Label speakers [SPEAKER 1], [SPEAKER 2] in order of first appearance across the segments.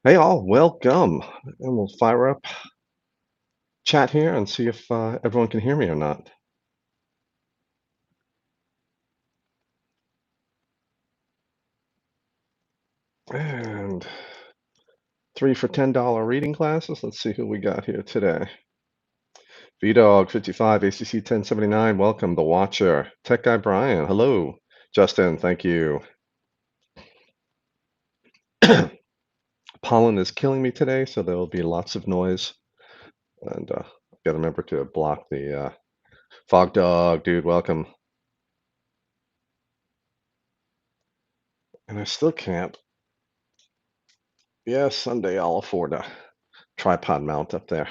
[SPEAKER 1] Hey all, welcome. And we'll fire up chat here and see if everyone can hear me or not. And three for $10 reading classes. Let's see who we got here today. VDog 55, ACC 1079, welcome. The Watcher. Tech Guy Brian, hello. Justin, thank you. Pollen is killing me today, so there will be lots of noise. And got to remember to block the Fog Dog, dude, welcome. And I still can't. Yeah, someday I'll afford a tripod mount up there.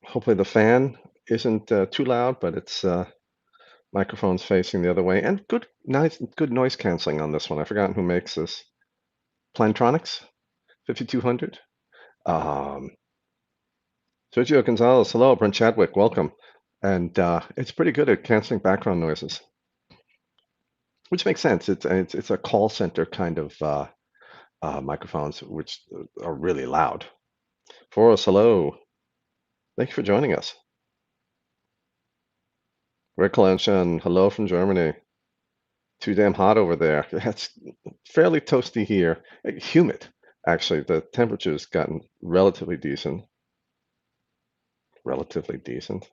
[SPEAKER 1] Hopefully the fan isn't too loud, but its microphone's facing the other way. And good, nice, good noise canceling on this one. I've forgotten who makes this. Plantronics, 5200. Um, Sergio Gonzalez, hello. Brent Chadwick, welcome. And it's pretty good at canceling background noises, which makes sense. It's a call center kind of microphones, which are really loud. For us, hello. Thank you for joining us. Rick Lenshan, hello from Germany. Too damn hot over there. It's fairly toasty here. Humid, actually. The temperature's gotten relatively decent. Relatively decent.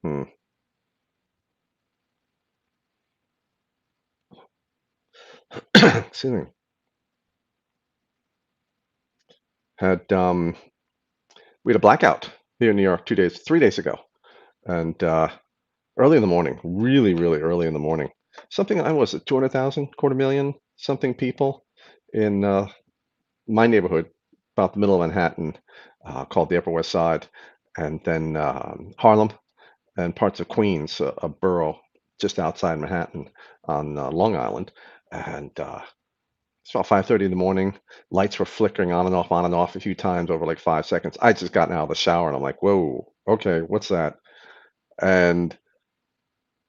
[SPEAKER 1] Hmm. Excuse me. Had we had a blackout here in New York 3 days ago, and early in the morning, really, really early in the morning. Something I was at 200,000, quarter million, something people in my neighborhood, about the middle of Manhattan, called the Upper West Side, and then Harlem and parts of Queens, a borough just outside Manhattan on Long Island. And it's about 5:30 in the morning. Lights were flickering on and off a few times over like 5 seconds. I just gotten out of the shower and I'm like, whoa, okay, what's that? And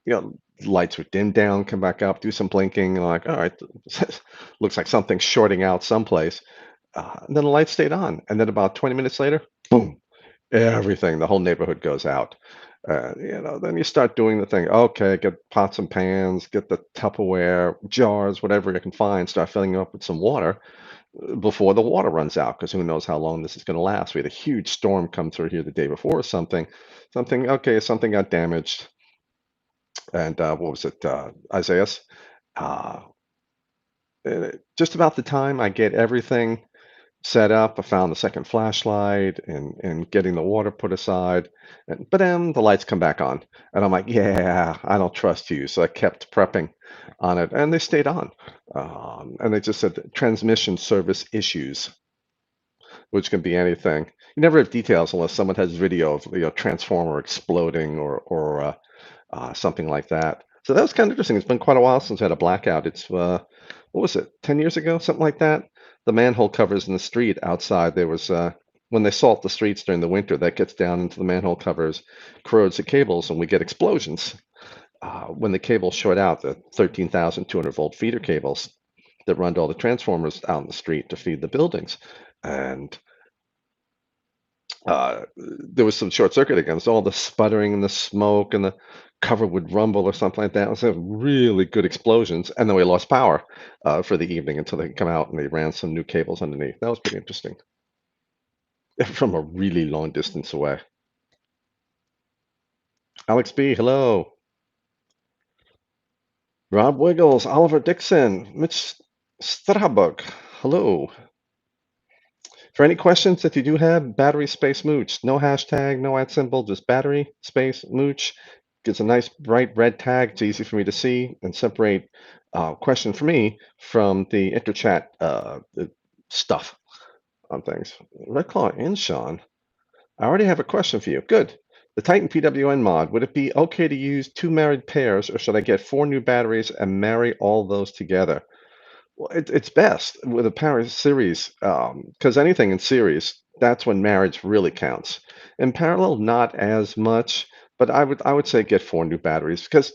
[SPEAKER 1] you know, lights would dim down, come back up, do some blinking, and I'm like, all right, looks like something's shorting out someplace. And then the lights stayed on, and then about 20 minutes later, boom, everything, the whole neighborhood goes out. Then you start doing the thing. Okay, get pots and pans, get the Tupperware jars, whatever you can find, start filling them up with some water before the water runs out, because who knows how long this is going to last. We had a huge storm come through here the day before or something. Okay, something got damaged. And what was it? Isaiah's. Uh, just about the time I get everything set up. I found the second flashlight and getting the water put aside. And but then the lights come back on. And I'm like, yeah, I don't trust you. So I kept prepping on it and they stayed on. And they just said transmission service issues, which can be anything. You never have details unless someone has video of transformer exploding or something like that. So that was kind of interesting. It's been quite a while since I had a blackout. It's what was it, 10 years ago, something like that? The manhole covers in the street outside, there was when they salt the streets during the winter, that gets down into the manhole covers, corrodes the cables, and we get explosions. When the cables short out, the 13,200-volt feeder cables that run to all the transformers out in the street to feed the buildings. And there was some short circuit against all the sputtering and the smoke and the cover would rumble or something like that. It was a really good explosions, and then we lost power for the evening until they could come out and they ran some new cables underneath. That was pretty interesting from a really long distance away. Alex B, hello. Rob Wiggles, Oliver Dixon, Mitch Strabug, hello. For any questions that you do have, battery space mooch. No hashtag, no ad symbol, just battery space mooch. Gives a nice bright red tag. It's easy for me to see and separate question for me from the interchat stuff on things. Red Claw and Sean, I already have a question for you. Good. The Titan PWN mod, would it be okay to use two married pairs, or should I get four new batteries and marry all those together? Well, it's best with a power series, because anything in series, that's when marriage really counts. In parallel, not as much, but I would say get four new batteries because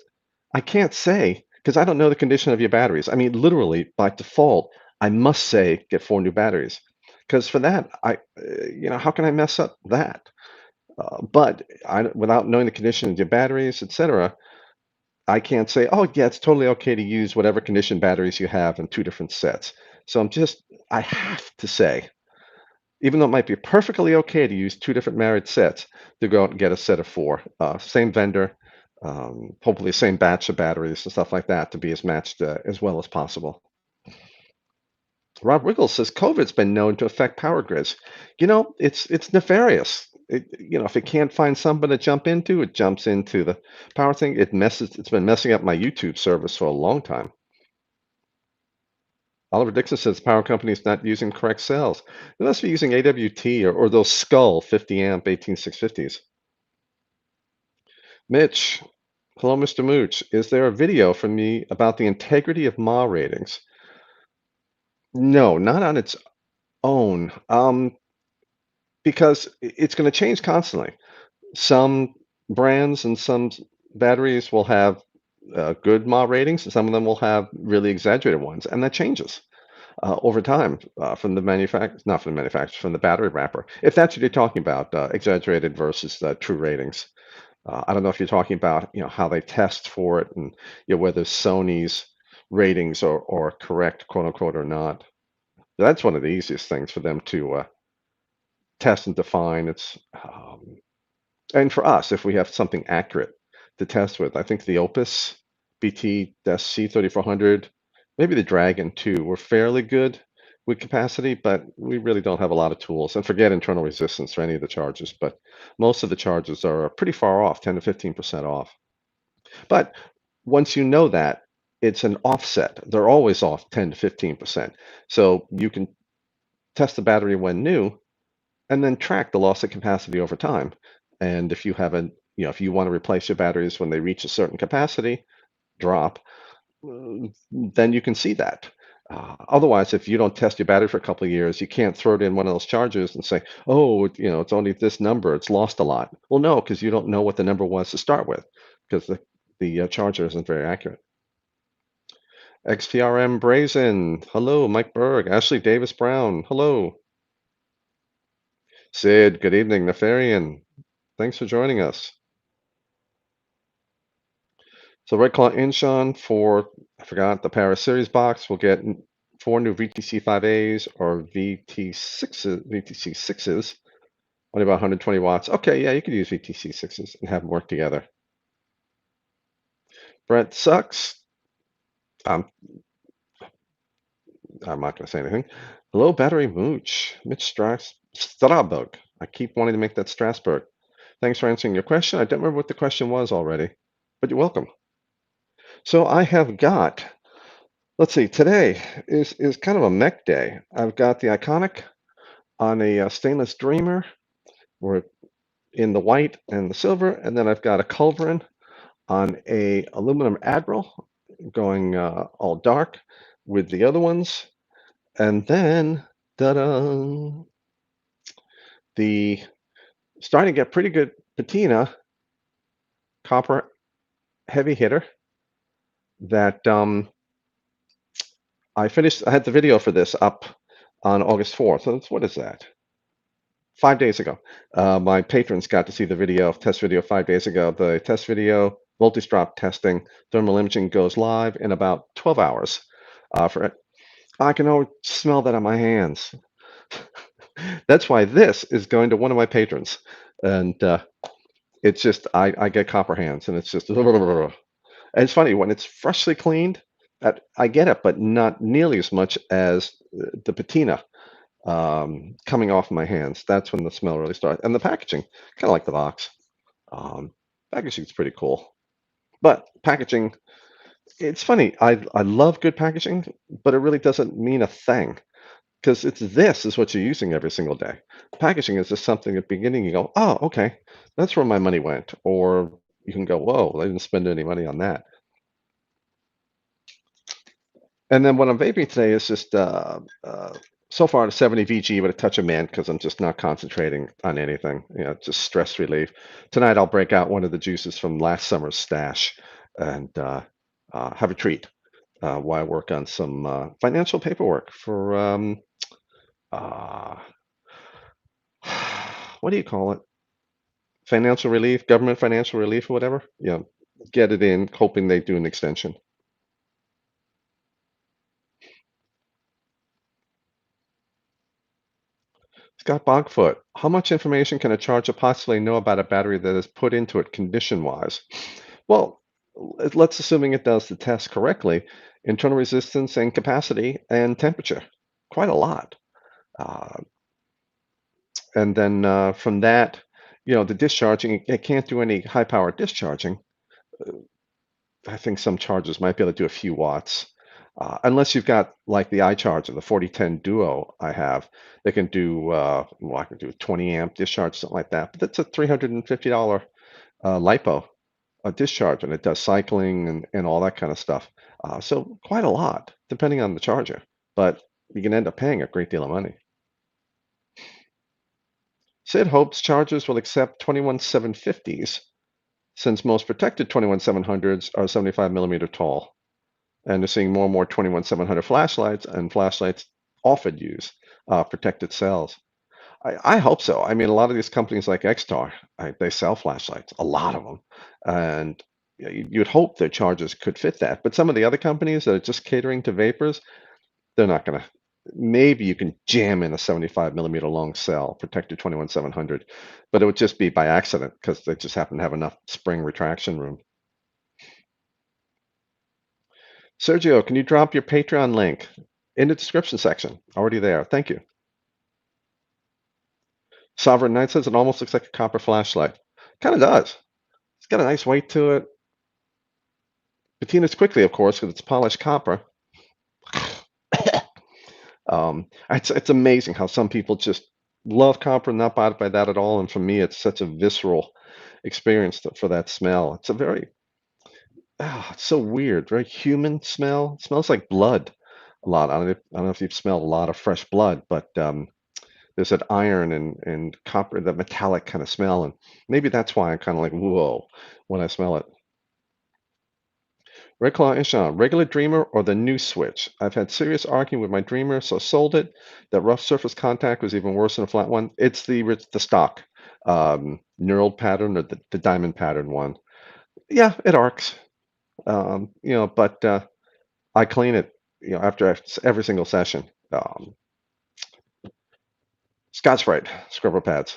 [SPEAKER 1] I can't say because I don't know the condition of your batteries. I mean, literally by default, I must say get 4 new batteries because for that, how can I mess up that? But without knowing the condition of your batteries, etc., I can't say, oh, yeah, it's totally okay to use whatever condition batteries you have in 2 different sets. So I have to say, even though it might be perfectly okay to use 2 different married sets, to go out and get a set of 4. Same vendor, hopefully same batch of batteries and stuff like that to be as matched as well as possible. Rob Riggle says COVID's been known to affect power grids. It's nefarious. If it can't find somebody to jump into, it jumps into the power thing. It's been messing up my YouTube service for a long time. Oliver Dixon says power companies not using correct cells. They must be using AWT or those Skull 50 amp 18650s. Mitch, hello, Mr. Mooch. Is there a video from me about the integrity of mAh ratings? No, not on its own. Because it's going to change constantly. Some brands and some batteries will have good mAh ratings, and some of them will have really exaggerated ones, and that changes over time from the manufacturer, not from the manufacturer, from the battery wrapper. If that's what you're talking about, exaggerated versus true ratings. I don't know if you're talking about how they test for it and whether Sony's ratings are correct, quote unquote, or not. That's one of the easiest things for them to test and define. And for us, if we have something accurate to test with, I think the Opus BT-C3400, maybe the Dragon too, were fairly good with capacity, but we really don't have a lot of tools. And forget internal resistance for any of the chargers, but most of the chargers are pretty far off, 10 to 15% off. But once you know that, it's an offset. They're always off 10 to 15%. So you can test the battery when new and then track the loss of capacity over time. And if you haven't, if you want to replace your batteries when they reach a certain capacity drop, then you can see that. Otherwise, if you don't test your battery for a couple of years, you can't throw it in one of those chargers and say, oh, it's only this number, it's lost a lot. Well, no, because you don't know what the number was to start with, because the charger isn't very accurate. XPRM Brazen, hello. Mike Berg, Ashley Davis Brown, hello. Sid, good evening. Nefarian, thanks for joining us. So Red Claw Incheon for, I forgot, the Paris Series box. We'll get 4 new VTC5As or VTC6s, only about 120 watts. Okay, yeah, you could use VTC6s and have them work together. Brent Sucks. I'm not going to say anything. Hello, Battery Mooch. Mitch Strasberg. I keep wanting to make that Strasberg. Thanks for answering your question. I don't remember what the question was already, but you're welcome. So I have got, let's see, today is kind of a mech day. I've got the Iconic on a stainless Dreamer. We're in the white and the silver, and then I've got a Culverin on a aluminum Admiral going all dark with the other ones. And then, ta-da, the starting to get pretty good patina copper heavy hitter that I had the video for this up on August 4th. So what is that? 5 days ago. My patrons got to see the test video 5 days ago. The test video, multi-strop testing, thermal imaging goes live in about 12 hours for it. I can always smell that on my hands. That's why this is going to one of my patrons. And it's just, I get copper hands, and it's just, and it's funny, when it's freshly cleaned, I get it, but not nearly as much as the patina coming off my hands. That's when the smell really starts. And the packaging, kind of like the box. Packaging is pretty cool. But packaging, it's funny. I love good packaging, but it really doesn't mean a thing. Because this is what you're using every single day. Packaging is just something at the beginning you go, oh, okay, that's where my money went. Or you can go, whoa, I didn't spend any money on that. And then what I'm vaping today is just so far the 70 VG with a touch of mint because I'm just not concentrating on anything. Just stress relief. Tonight I'll break out one of the juices from last summer's stash and have a treat while I work on some financial paperwork for uh, what do you call it? Financial relief, government financial relief or whatever. Get it in, hoping they do an extension. Scott Bogfoot, how much information can a charger possibly know about a battery that is put into it condition-wise? Well, let's assuming it does the test correctly, internal resistance and capacity and temperature, quite a lot. Uh, and then from that, the discharging, it can't do any high power discharging. I think some chargers might be able to do a few watts. Unless you've got like the iCharger, the 4010 Duo I have, they can do, well, I can do 20 amp discharge, something like that. But that's a $350 LiPo discharge, and it does cycling and all that kind of stuff. So quite a lot, depending on the charger. But you can end up paying a great deal of money. Sid hopes chargers will accept 21750s since most protected 21700s are 75 millimeter tall. And they're seeing more and more 21700 flashlights, and flashlights often use protected cells. I hope so. I mean, a lot of these companies like Xtar, they sell flashlights, a lot of them, and you'd hope their chargers could fit that. But some of the other companies that are just catering to vapors, they're not going to. Maybe you can jam in a 75 millimeter long cell, protected 21700, but it would just be by accident because they just happen to have enough spring retraction room. Sergio, can you drop your Patreon link in the description section? Already there. Thank you. Sovereign Knight says it almost looks like a copper flashlight. Kind of does. It's got a nice weight to it. Patina's quickly, of course, because it's polished copper. It's amazing how some people just love copper and not bothered by that at all. And for me, it's such a visceral experience for that smell. It's a very, it's so weird, very human smell. It smells like blood a lot. I don't know if you've smelled a lot of fresh blood, but there's that iron and copper, that metallic kind of smell. And maybe that's why I'm kind of like, whoa, when I smell it. Red Claw Ishan, regular Dreamer or the new Switch? I've had serious arguing with my Dreamer, so sold it. The rough surface contact was even worse than a flat one. It's the stock knurled pattern, or the diamond pattern one. Yeah, it arcs. But I clean it, after every single session. Scotch-Brite scrubber pads.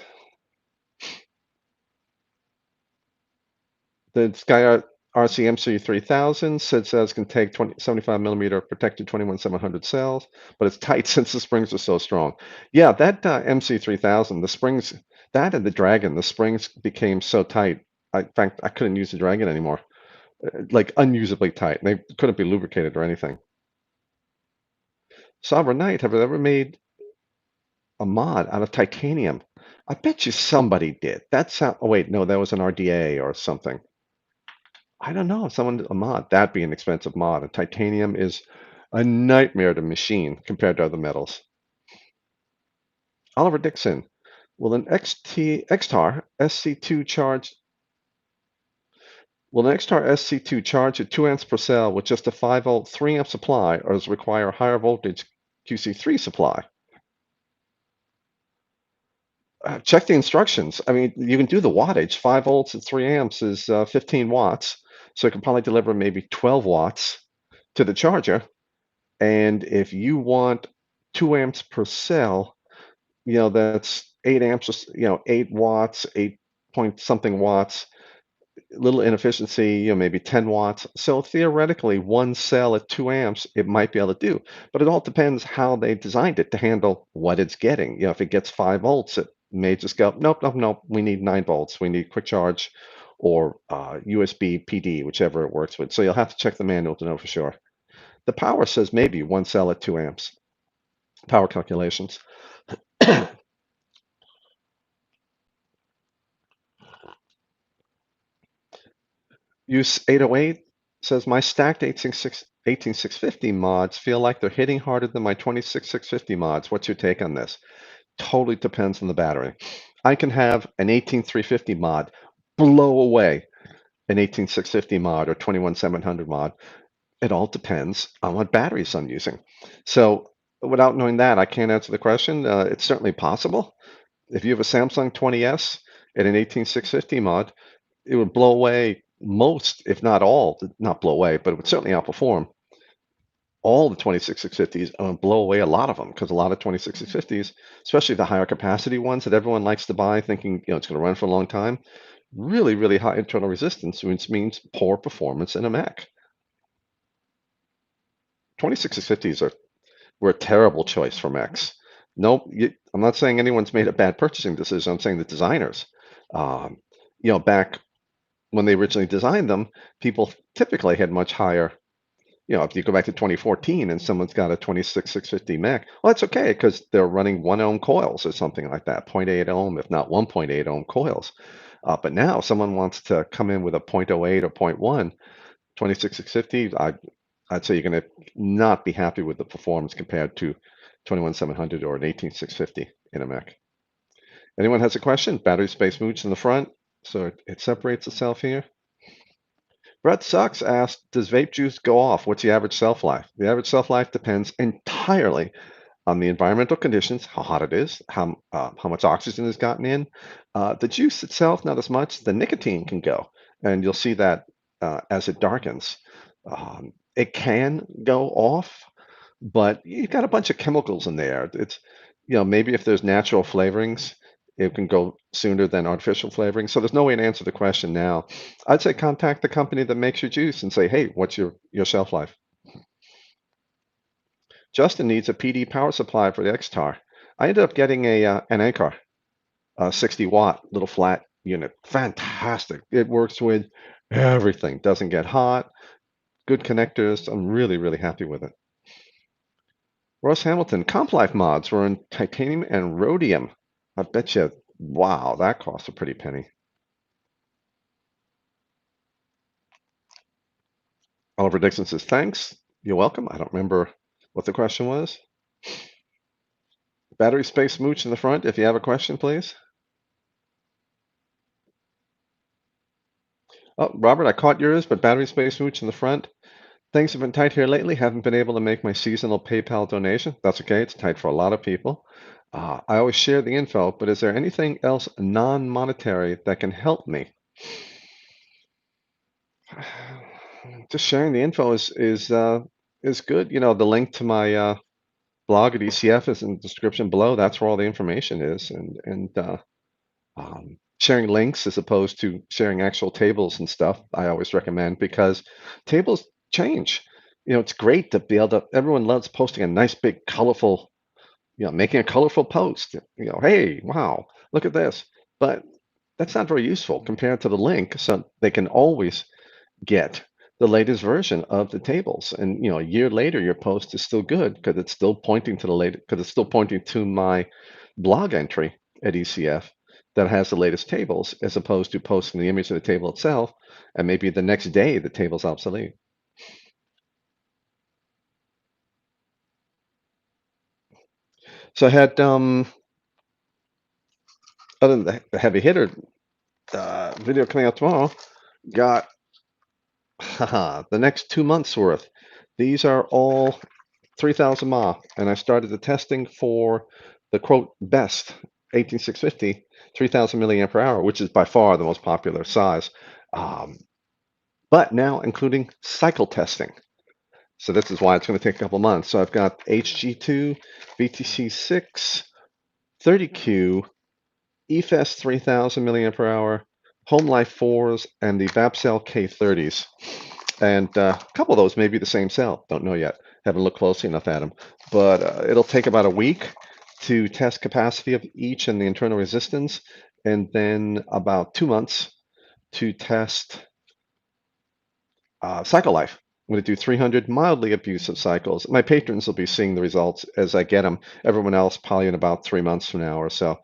[SPEAKER 1] The Sky RCMC 3000 says can take 75 millimeter protected 21700 cells, but it's tight since the springs are so strong. Yeah, that MC 3000, the springs, that and the Dragon, the springs became so tight. In fact, I couldn't use the Dragon anymore. Like unusably tight. They couldn't be lubricated or anything. Sovereign Knight, have you ever made a mod out of titanium? I bet you somebody did. Oh wait, no, that was an RDA or something. I don't know. A mod, that'd be an expensive mod. And titanium is a nightmare to machine compared to other metals. Oliver Dixon, will an XTAR SC2 charge will an XTAR SC2 charge at 2 amps per cell with just a 5-volt 3 amp supply, or does it require a higher voltage QC3 supply? Check the instructions. I mean, you can do the wattage. 5 volts at 3 amps is 15 watts. So it can probably deliver maybe 12 watts to the charger. And if you want 2 amps per cell, that's 8 amps, 8 watts, 8 point something watts, little inefficiency, maybe 10 watts. So theoretically, one cell at 2 amps, it might be able to do. But it all depends how they designed it to handle what it's getting. If it gets 5 volts, it may just go, nope, nope, nope, we need 9 volts. We need quick charge or USB PD, whichever it works with. So you'll have to check the manual to know for sure. The power says maybe one cell at 2 amps. Power calculations. Use 808 says my stacked 18650 mods feel like they're hitting harder than my 26650 mods. What's your take on this? Totally depends on the battery. I can have an 18350 mod blow away an 18650 mod or 21700 mod. It all depends on what batteries I'm using. So without knowing that, I can't answer the question. It's certainly possible. If you have a Samsung 20S and an 18650 mod, it would blow away most, if not all, not blow away, but it would certainly outperform all the 26650s and blow away a lot of them because a lot of 26650s, especially the higher capacity ones that everyone likes to buy thinking, it's going to run for a long time, really, really high internal resistance, which means poor performance in a Mac. 26650s were a terrible choice for Macs. Nope, I'm not saying anyone's made a bad purchasing decision. I'm saying the designers, um, back when they originally designed them, people typically had much higher. If you go back to 2014 and someone's got a 26650 Mac, well, that's okay because they're running 1 ohm coils or something like that, zero point 0.8 ohm, if not 1.8 ohm coils. But now someone wants to come in with a 0.08 or zero point 0.1 26650. I'd say you're going to not be happy with the performance compared to 21700 or an 18650 in a Mac. Anyone has a question? Battery space mooch in the front, so it separates itself here. Brett Sucks asked, does vape juice go off? What's the average shelf life? The average shelf life depends entirely on the environmental conditions, how hot it is, how much oxygen is gotten in. The juice itself, not as much. The nicotine can go, and you'll see that as it darkens. It can go off, but you've got a bunch of chemicals in there. It's, maybe if there's natural flavorings, it can go sooner than artificial flavoring. So there's no way to answer the question now. I'd say contact the company that makes your juice and say, hey, what's your shelf life? Justin needs a PD power supply for the X-Tar. I ended up getting an Anchor, a 60-watt little flat unit. Fantastic. It works with everything. Doesn't get hot. Good connectors. I'm really, really happy with it. Ross Hamilton, Comp Life mods were in titanium and rhodium. I bet you, wow, that costs a pretty penny. Oliver Dixon says, thanks. You're welcome. I don't remember what the question was. Battery space mooch in the front. If you have a question, please. Oh, Robert, I caught yours, but battery space mooch in the front. Things have been tight here lately. Haven't been able to make my seasonal PayPal donation. That's okay. It's tight for a lot of people. I always share the info, but is there anything else non-monetary that can help me? Just sharing the info is good. The link to my blog at ECF is in the description below. That's where all the information is, and sharing links as opposed to sharing actual tables and stuff. I always recommend because tables change. It's great to be able to. Everyone loves posting a nice big colorful, making a colorful post. Hey, wow, look at this. But that's not very useful compared to the link, so they can always get the latest version of the tables. And a year later, your post is still good because it's still pointing to the latest, because it's still pointing to my blog entry at ECF that has the latest tables, as opposed to posting the image of the table itself, and maybe the next day the table's obsolete. So I had, other than the heavy hitter video coming out tomorrow, got the next 2 months worth. These are all 3,000 mAh, and I started the testing for the quote best 18650, 3,000 milliamp per hour, which is by far the most popular size, um, but now including cycle testing. So this is why it's going to take a couple months. So I've got HG2, VTC6, 30Q, EFS 3,000 milliamp per hour, Home Life 4s, and the VapCell K30s. And a couple of those may be the same cell. Don't know yet. Haven't looked closely enough at them. But it'll take about a week to test capacity of each and the internal resistance, and then about 2 months to test cycle life. I'm going to do 300 mildly abusive cycles. My patrons will be seeing the results as I get them. Everyone else probably in about 3 months from now or so.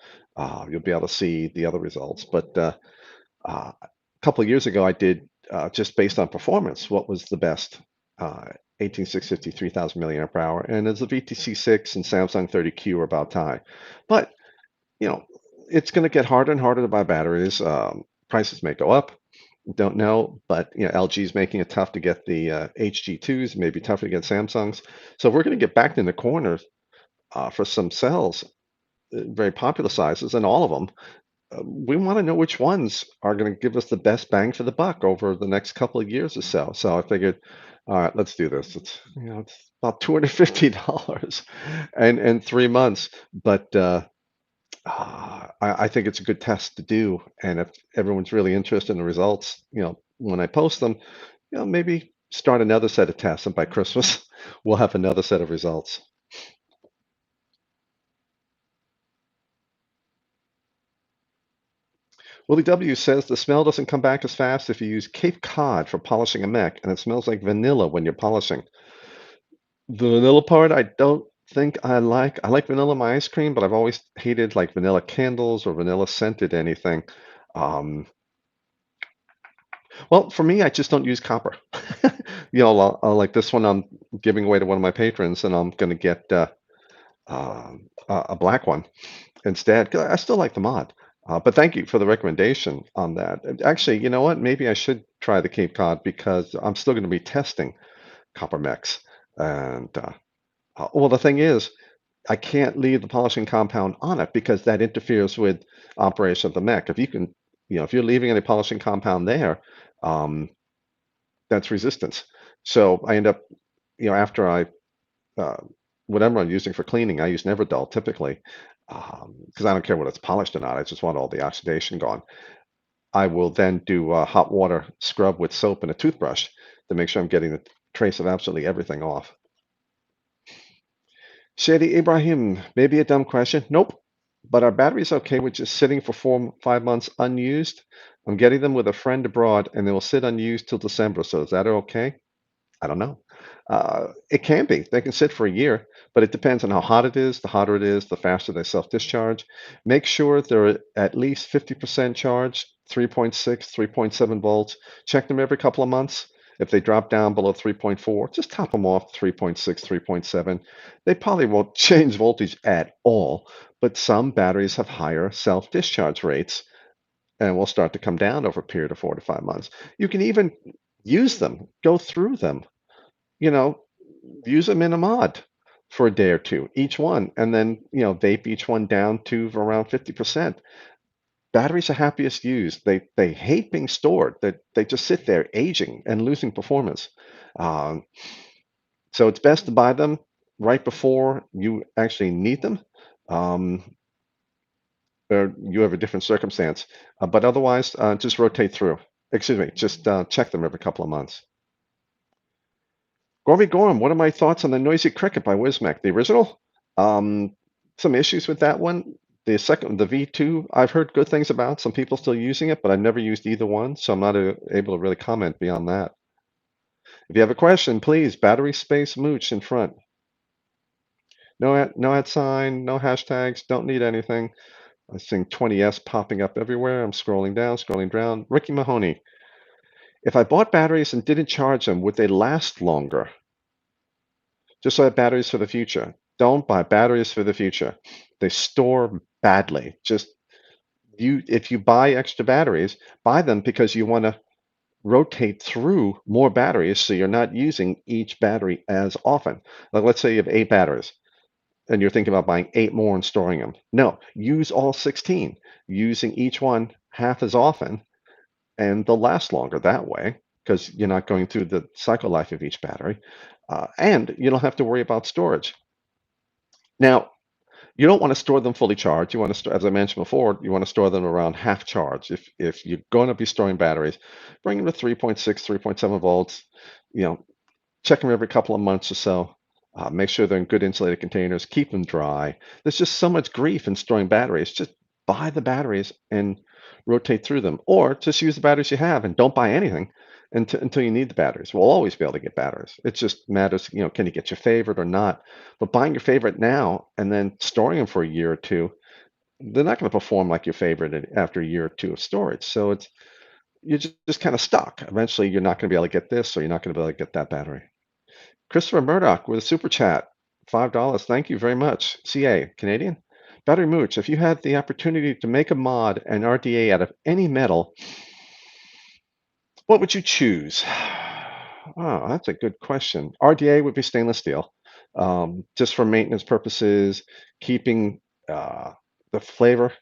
[SPEAKER 1] You'll be able to see the other results. But a couple of years ago, I did just based on performance, what was the best 18650, 3000 milliamp per hour, and as the VTC6 and Samsung 30Q are about tie. But it's going to get harder and harder to buy batteries. Prices may go up. Don't know, but LG is making it tough to get the HG2s, maybe tougher to get Samsungs. So if we're going to get back in the corner for some cells, very popular sizes, and all of them. We want to know which ones are going to give us the best bang for the buck over the next couple of years or so. So I figured, all right, let's do this. It's about $250 and 3 months, but I think it's a good test to do. And if everyone's really interested in the results, when I post them, maybe start another set of tests, and by Christmas, we'll have another set of results. Willie W says the smell doesn't come back as fast if you use Cape Cod for polishing a mech, and it smells like vanilla when you're polishing. The vanilla part, I don't think I like. I like vanilla in my ice cream, but I've always hated like vanilla candles or vanilla scented anything. Um, well, for me, I just don't use copper. Like this one I'm giving away to one of my patrons, and I'm going to get a black one instead. 'Cause I still like the mod. But thank you for the recommendation on that. And actually, you know what? Maybe I should try the Cape Cod because I'm still going to be testing copper mechs. And well, the thing is, I can't leave the polishing compound on it because that interferes with operation of the mech. If you're leaving any polishing compound there, um, that's resistance. So I end up, after I uh, whatever I'm using for cleaning, I use Never Dull typically because I don't care whether it's polished or not. I just want all the oxidation gone. I will then do a hot water scrub with soap and a toothbrush to make sure I'm getting the trace of absolutely everything off. Shady Ibrahim, maybe a dumb question. Nope. But are batteries okay with just sitting for 5 months unused? I'm getting them with a friend abroad and they will sit unused till December. So is that okay? I don't know. It can be. They can sit for a year, but it depends on how hot it is. The hotter it is, the faster they self-discharge. Make sure they're at least 50% charged, 3.6, 3.7 volts. Check them every couple of months. If they drop down below 3.4, just top them off 3.6, 3.7. They probably won't change voltage at all, but some batteries have higher self-discharge rates and will start to come down over a period of 4 to 5 months. You can even use them, go through them, you know, use them in a mod for a day or two, each one, and then, vape each one down to around 50%. Batteries are happiest used. They hate being stored. They just sit there aging and losing performance. Um, so it's best to buy them right before you actually need them. Um, or you have a different circumstance. But otherwise, just rotate through. Excuse me, just check them every couple of months. Gorby Gorham, what are my thoughts on the Noisy Cricket by Wismec? The original? Um, some issues with that one. The second, the V2, I've heard good things about. Some people still using it, but I've never used either one, so I'm not able to really comment beyond that. If you have a question, please, battery space mooch in front. No ad sign, no hashtags, don't need anything. I see 20S popping up everywhere. I'm scrolling down, scrolling down. Ricky Mahoney, if I bought batteries and didn't charge them, would they last longer? Just like batteries for the future. Don't buy batteries for the future. They store badly. If you buy extra batteries, buy them because you want to rotate through more batteries so you're not using each battery as often. Like let's say you have 8 batteries and you're thinking about buying 8 more and storing them. No, use all 16, using each one half as often, and they'll last longer that way because you're not going through the cycle life of each battery. And you don't have to worry about storage. Now, you don't want to store them fully charged. You want to store, as I mentioned before, you want to store them around half charge. If you're going to be storing batteries, bring them to 3.6, 3.7 volts. You know, check them every couple of months or so. Make sure they're in good insulated containers. Keep them dry. There's just so much grief in storing batteries. Just buy the batteries and rotate through them, or just use the batteries you have and don't buy anything until you need the batteries. We'll always be able to get batteries. It just matters, can you get your favorite or not? But buying your favorite now and then storing them for a year or two, they're not going to perform like your favorite after a year or two of storage. So you're just kind of stuck. Eventually, you're not going to be able to get this, or you're not going to be able to get that battery. Christopher Murdoch with a super chat, $5. Thank you very much. CA, Canadian. Battery Mooch, if you had the opportunity to make a mod and RDA out of any metal, What would you choose? Oh, that's a good question. RDA would be stainless steel, just for maintenance purposes, keeping the flavor,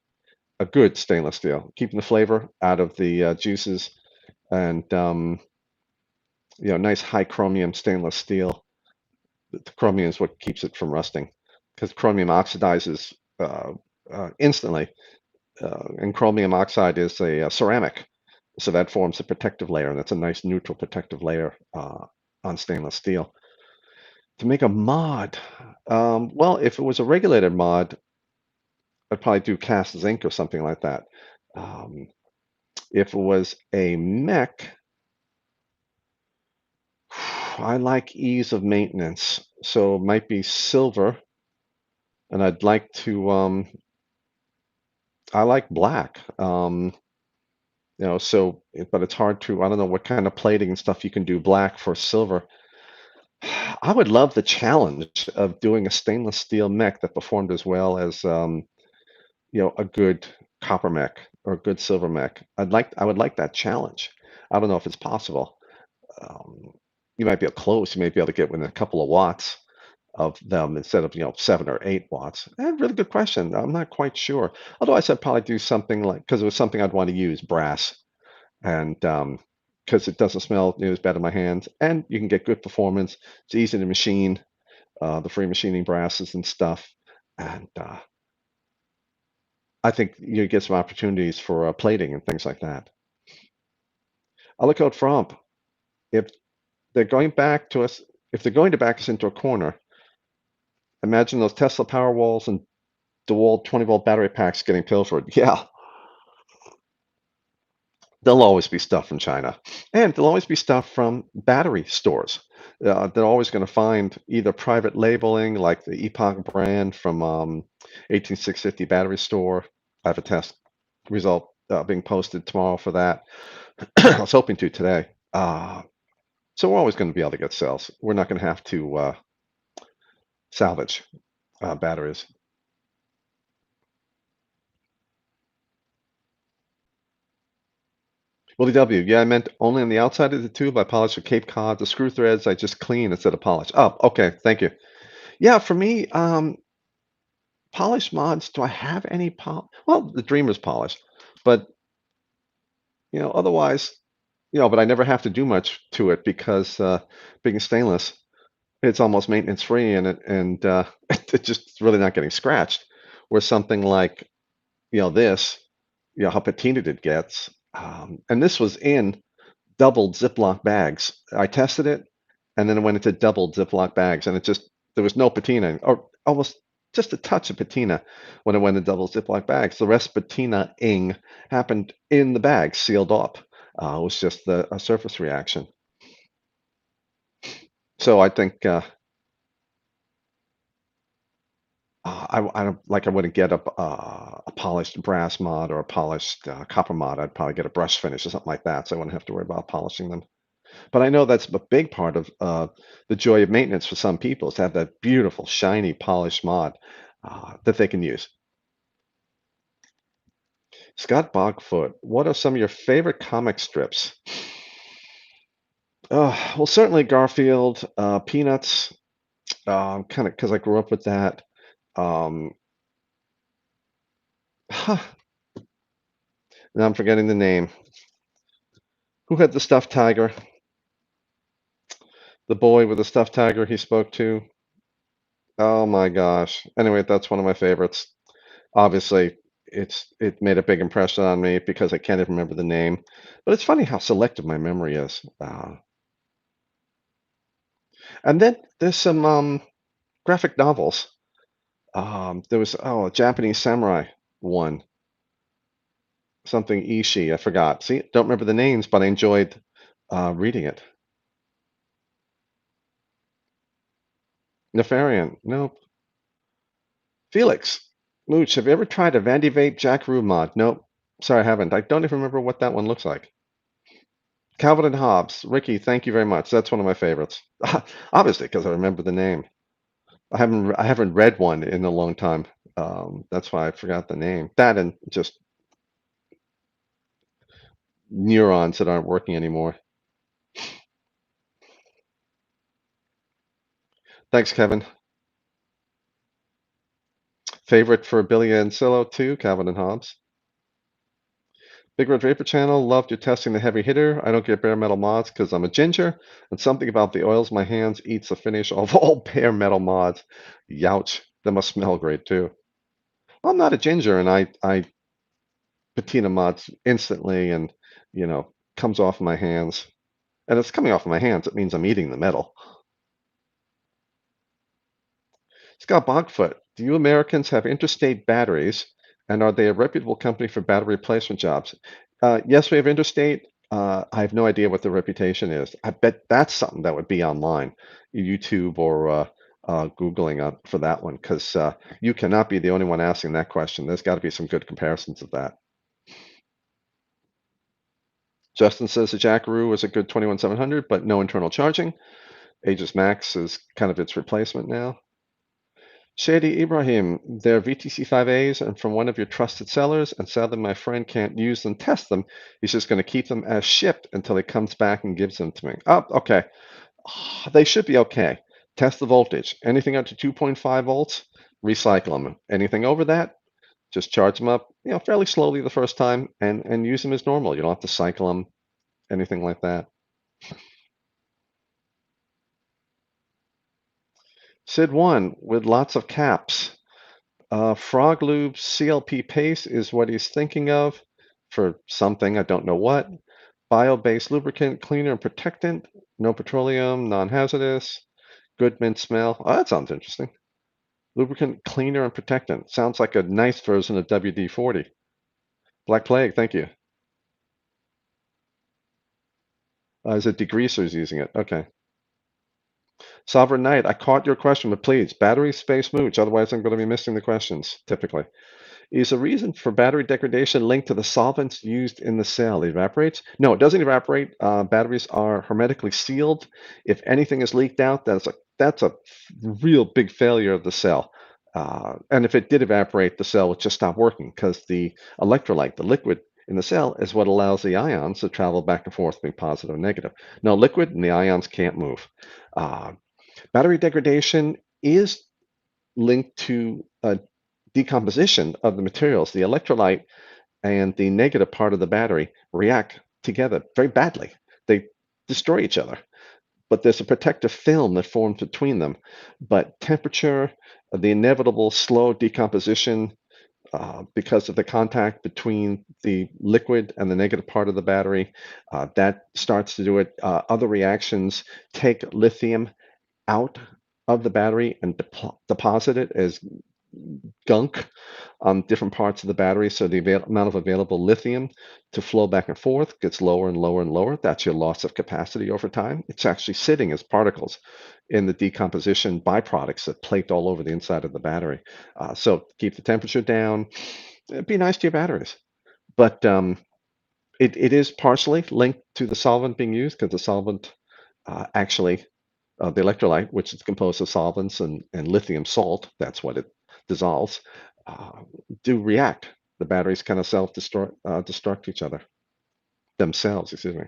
[SPEAKER 1] a good stainless steel, keeping the flavor out of the juices, and nice high chromium stainless steel. The chromium is what keeps it from rusting, because chromium oxidizes instantly, and chromium oxide is a ceramic, so that forms a protective layer, and that's a nice neutral protective layer on stainless steel. To make a mod, well, if it was a regulated mod, I'd probably do cast zinc or something like that. Um, if it was a mech, I like ease of maintenance, so it might be silver, and I'd like to. I like black. But it's hard to. I don't know what kind of plating and stuff you can do black for silver. I would love the challenge of doing a stainless steel mech that performed as well as a good copper mech or a good silver mech. I would like that challenge. I don't know if it's possible. Um, you might be able close. You may be able to get within a couple of watts of them instead of 7 or 8 watts. Really good question. I'm not quite sure. Otherwise, I'd probably do something like, because it was something I'd want to use, brass, and because it doesn't smell near as bad in my hands, and you can get good performance. It's easy to machine, the free machining brasses and stuff, and I think you get some opportunities for plating and things like that. I look out front. If they're going back to us, if they're going to back us into a corner, imagine those Tesla power walls and DeWalt 20-volt battery packs getting pilfered. Yeah, there'll always be stuff from China, and there'll always be stuff from battery stores. They're always going to find either private labeling, like the Epoch brand from 18650 battery store. I have a test result being posted tomorrow for that. I was hoping to today. So we're always going to be able to get sales. We're not going to have to salvage batteries. Willie W. Yeah, I meant only on the outside of the tube. I polish with Cape Cod. The screw threads I just clean instead of polish. Oh, okay. Thank you. Yeah, for me, polish mods. Do I have any Well, the Dreamer's polish, but otherwise, but I never have to do much to it because being stainless, it's almost maintenance free, and it's just really not getting scratched. Where something like this, how patinaed it gets, and this was in doubled Ziploc bags. I tested it, and then it went into doubled Ziploc bags, and there was no patina, or almost just a touch of patina when it went in double Ziploc bags. The rest patina-ing happened in the bag, sealed up. It was just a surface reaction. So I think I don't like. I wouldn't get a polished brass mod or a polished copper mod. I'd probably get a brush finish or something like that, so I wouldn't have to worry about polishing them. But I know that's a big part of the joy of maintenance for some people, is to have that beautiful, shiny, polished mod that they can use. Scott Bogfoot, what are some of your favorite comic strips? Well, certainly Garfield, Peanuts, kind of because I grew up with that. Um, huh, now I'm forgetting the name. Who had the stuffed tiger? The boy with the stuffed tiger he spoke to? Oh my gosh. Anyway, that's one of my favorites. Obviously, it made a big impression on me because I can't even remember the name. But it's funny how selective my memory is. And then there's some graphic novels. There was a Japanese samurai one, something Ishii. I forgot. See, don't remember the names, but I enjoyed reading it. Nefarian. Nope. Felix. Mooch. Have you ever tried a Vandy Vape Jackaroo mod? Nope. Sorry, I haven't. I don't even remember what that one looks like. Calvin and Hobbes. Ricky, thank you very much. That's one of my favorites. Obviously, because I remember the name. I haven't read one in a long time. That's why I forgot the name. That and just neurons that aren't working anymore. Thanks, Kevin. Favorite for Billy and Silo too, Calvin and Hobbes. Big Red Vapor Channel, loved your testing the heavy hitter. I don't get bare metal mods because I'm a ginger, and something about the oils in my hands eats the finish of all bare metal mods. Youch. They must smell great too. Well, I'm not a ginger, and I patina mods instantly, and comes off my hands. And it's coming off of my hands. It means I'm eating the metal. Scott Bogfoot, do you Americans have interstate batteries, and are they a reputable company for battery replacement jobs? Yes, we have interstate. I have no idea what the reputation is. I bet that's something that would be online, YouTube or Googling for that one, because you cannot be the only one asking that question. There's got to be some good comparisons of that. Justin says the Jackaroo is a good 21700, but no internal charging. Aegis Max is kind of its replacement now. Shady Ibrahim, they're VTC5As and from one of your trusted sellers, and sadly my friend can't use them, test them. He's just going to keep them as shipped until he comes back and gives them to me. Oh, okay. They should be okay. Test the voltage. Anything up to 2.5 volts, recycle them. Anything over that, just charge them up, fairly slowly the first time and use them as normal. You don't have to cycle them, anything like that. Sid 1 with lots of caps. Frog Lube CLP paste is what he's thinking of for something, I don't know what. Bio-based lubricant, cleaner and protectant, no petroleum, non-hazardous, good mint smell. Oh, that sounds interesting. Lubricant, cleaner and protectant. Sounds like a nice version of WD-40. Black Plague, thank you. Is it degreasers using it? Okay. Sovereign Knight, I caught your question, but please, battery space mooch, otherwise I'm going to be missing the questions, typically. Is the reason for battery degradation linked to the solvents used in the cell? It evaporates? No, it doesn't evaporate. Batteries are hermetically sealed. If anything is leaked out, that's a real big failure of the cell. And if it did evaporate, the cell would just stop working because the electrolyte, the liquid in the cell, is what allows the ions to travel back and forth, being positive and negative. No liquid, and the ions can't move. Uh, Battery degradation is linked to decomposition of the materials. The electrolyte and the negative part of the battery react together very badly. They destroy each other, but there's a protective film that forms between them. But temperature, the inevitable slow decomposition because of the contact between the liquid and the negative part of the battery, that starts to do it. Other reactions take lithium out of the battery and deposit it as gunk on different parts of the battery. So the amount of available lithium to flow back and forth gets lower and lower and lower. That's your loss of capacity over time. It's actually sitting as particles in the decomposition byproducts that plate all over the inside of the battery. So keep the temperature down. Be nice to your batteries. But it is partially linked to the solvent being used because the solvent actually the electrolyte, which is composed of solvents and lithium salt, that's what it dissolves, uh, do react. The batteries kind of destruct each other, themselves, excuse me.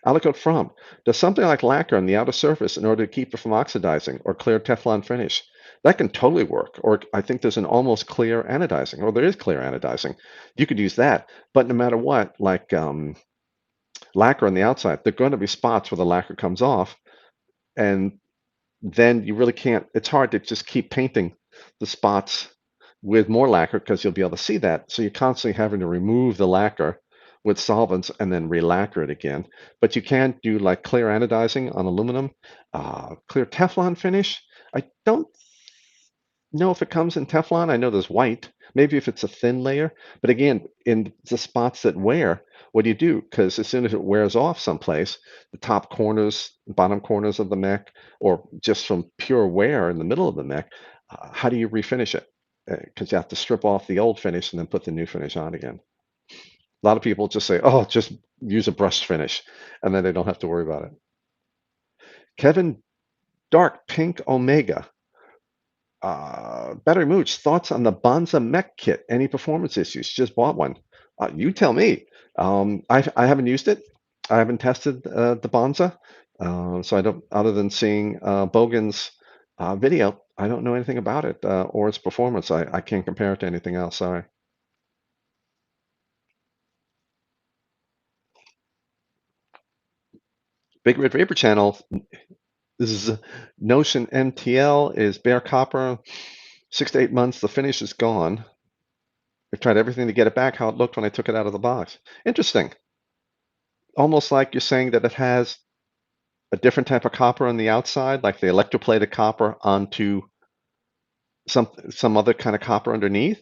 [SPEAKER 1] Aliquot from, does something like lacquer on the outer surface in order to keep it from oxidizing or clear Teflon finish? That can totally work. Or I think there's an almost clear anodizing, or there is clear anodizing. You could use that, but no matter what, like lacquer on the outside, there are going to be spots where the lacquer comes off, and then you really can't, it's hard to just keep painting the spots with more lacquer because you'll be able to see that. So you're constantly having to remove the lacquer with solvents and then re-lacquer it again. But you can do like clear anodizing on aluminum, clear Teflon finish. I don't know if it comes in Teflon. I know there's white, maybe if it's a thin layer. But again, in the spots that wear, what do you do? Because as soon as it wears off someplace, the top corners, bottom corners of the mech, or just from pure wear in the middle of the mech, how do you refinish it? Because you have to strip off the old finish and then put the new finish on again. A lot of people just say, oh, just use a brush finish, and then they don't have to worry about it. Kevin Dark Pink Omega. Battery Mooch, thoughts on the Bonza mech kit? Any performance issues? Just bought one. You tell me. I haven't used it. I haven't tested the Bonza, so I don't. Other than seeing Bogan's video, I don't know anything about it or its performance. I can't compare it to anything else. Sorry. Big Red Vapor Channel. This is Notion MTL is bare copper. 6 to 8 months. The finish is gone. I tried everything to get it back. How it looked when I took it out of the box. Interesting. Almost like you're saying that it has a different type of copper on the outside, like the electroplated copper onto some other kind of copper underneath?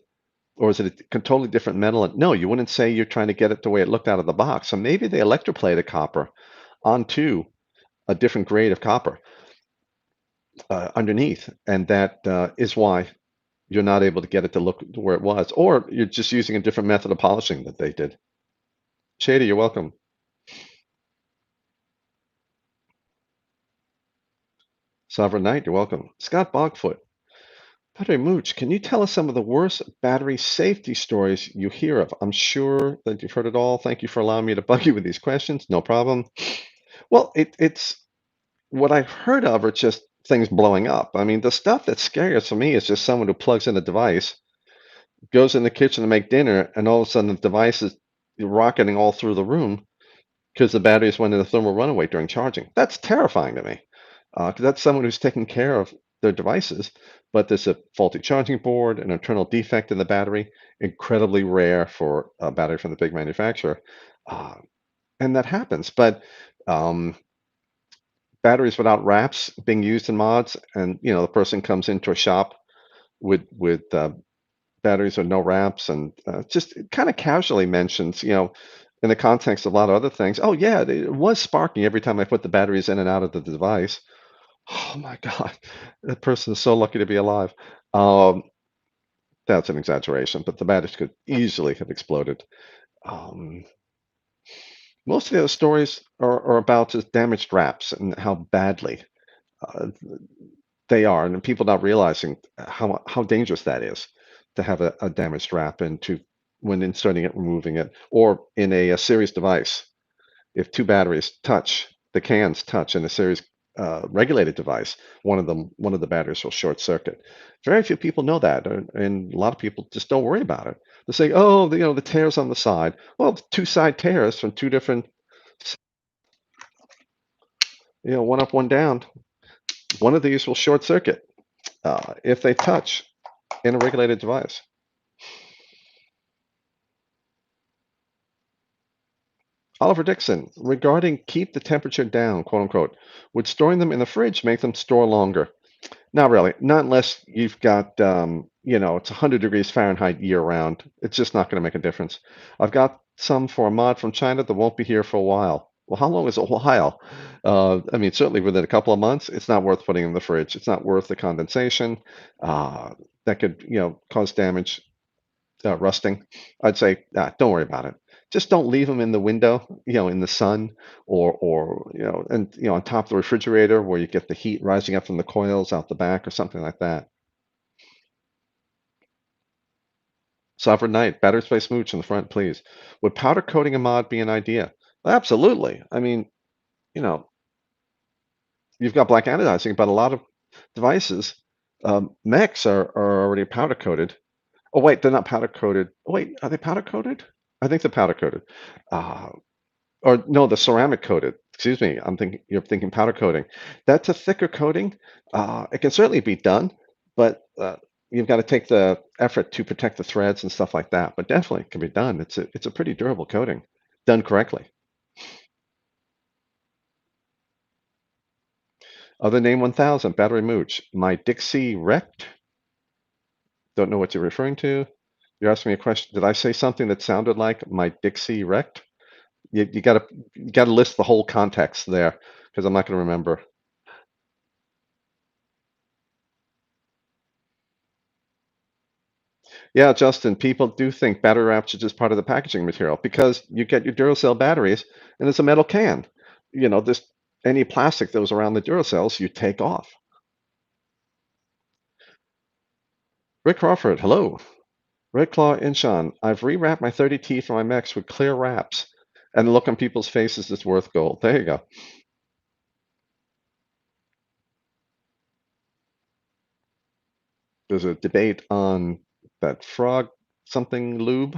[SPEAKER 1] Or is it a totally different metal? No, you wouldn't say you're trying to get it the way it looked out of the box. So maybe they electroplated copper onto a different grade of copper underneath, and that is why you're not able to get it to look where it was. Or you're just using a different method of polishing that they did. Shady, you're welcome. Sovereign Knight, you're welcome. Scott Bogfoot. Battery Mooch, can you tell us some of the worst battery safety stories you hear of? I'm sure that you've heard it all. Thank you for allowing me to bug you with these questions. No problem. Well, it's what I've heard of are just things blowing up. I mean, the stuff that's scariest for me is just someone who plugs in a device, goes in the kitchen to make dinner, and all of a sudden the device is rocketing all through the room because the batteries went into thermal runaway during charging. That's terrifying to me, because that's someone who's taking care of their devices, but there's a faulty charging board, an internal defect in the battery, incredibly rare for a battery from the big manufacturer, uh, and that happens. But um, batteries without wraps being used in mods, and the person comes into a shop with batteries with no wraps, and just kind of casually mentions, in the context of a lot of other things, oh yeah, it was sparking every time I put the batteries in and out of the device. Oh my God, that person is so lucky to be alive. Um, that's an exaggeration, but the batteries could easily have exploded. Um, most of the other stories are about just damaged wraps and how badly uh, they are, and people not realizing how dangerous that is to have a damaged wrap into when inserting it, removing it, or in a series device. If two batteries touch, the cans touch in a series regulated device, one of the batteries will short circuit. Very few people know that, and a lot of people just don't worry about it. They say, "Oh, the tears on the side." Well, two side tears from two different, one up, one down. One of these will short circuit if they touch in a regulated device. Oliver Dixon, regarding keep the temperature down, quote unquote, would storing them in the fridge make them store longer? Not really. Not unless you've got, it's 100 degrees Fahrenheit year round. It's just not going to make a difference. I've got some for a mod from China that won't be here for a while. Well, how long is a while? I mean, certainly within a couple of months, it's not worth putting in the fridge. It's not worth the condensation. That could, cause damage, rusting. I'd say, don't worry about it. Just don't leave them in the window, in the sun, or and on top of the refrigerator where you get the heat rising up from the coils out the back or something like that. Sovereign Knight, battery space Mooch in the front, please. Would powder coating a mod be an idea? Absolutely. I mean, you know, you've got black anodizing, but a lot of devices, mechs are already powder coated. Oh wait, they're not powder coated. Oh wait, are they powder coated? I think they're powder coated. Uh, or no, the ceramic coated. Excuse me. You're thinking powder coating. That's a thicker coating. It can certainly be done, but you've got to take the effort to protect the threads and stuff like that. But definitely can be done. It's a pretty durable coating, done correctly. Other name 1000 battery mooch. My Dixie wrecked. Don't know what you're referring to. You're asking me a question. Did I say something that sounded like my Dixie wrecked? You gotta list the whole context there because I'm not gonna remember. Yeah, Justin, people do think battery wraps are just part of the packaging material because you get your Duracell batteries and it's a metal can. This any plastic that was around the Duracells, you take off. Rick Crawford, hello. Red Claw Inchon, I've rewrapped my 30T for my mechs with clear wraps, and the look on people's faces is worth gold. There you go. There's a debate on that frog something lube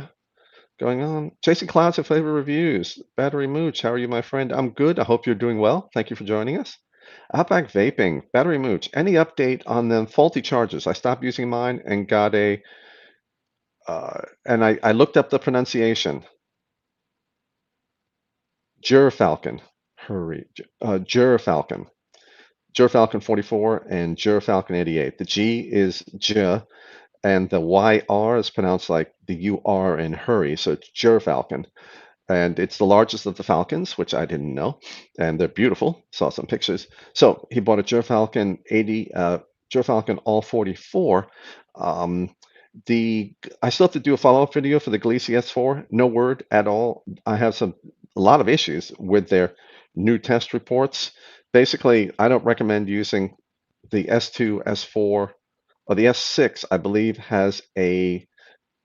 [SPEAKER 1] going on. Chasing Clouds of Flavor Reviews. Battery Mooch, how are you, my friend? I'm good. I hope you're doing well. Thank you for joining us. Outback Vaping, Battery Mooch. Any update on them faulty chargers? I stopped using mine and got a, and I looked up the pronunciation. Gerfalcon. Hurry. Gerfalcon. Gerfalcon 44 and Gerfalcon 88. The G is J, and the YR is pronounced like the UR in hurry, so it's Gerfalcon. And it's the largest of the falcons, which I didn't know, and they're beautiful. Saw some pictures. So he bought a Gerfalcon 80, Gerfalcon All 44. Um, I still have to do a follow-up video for the Gliese S4. No word at all. I have a lot of issues with their new test reports. Basically, I don't recommend using the S2, S4, or the S6. I believe has a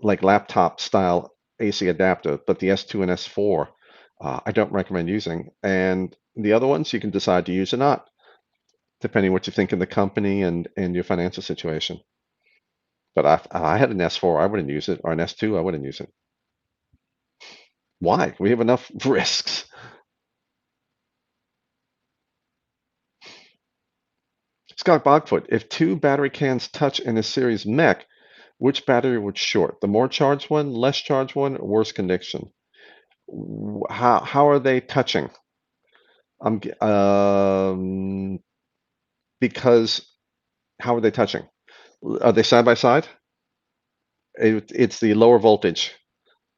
[SPEAKER 1] like laptop style AC adapter, but the S2 and S4, I don't recommend using. And the other ones you can decide to use or not, depending what you think of the company and your financial situation. But I had an S4, I wouldn't use it, or an S2, I wouldn't use it. Why? We have enough risks. Scott Bogfoot, if two battery cans touch in a series mech, which battery would short? The more charged one, less charged one, or worse condition? How are they touching? Because how are they touching? Are they side by side? It's the lower voltage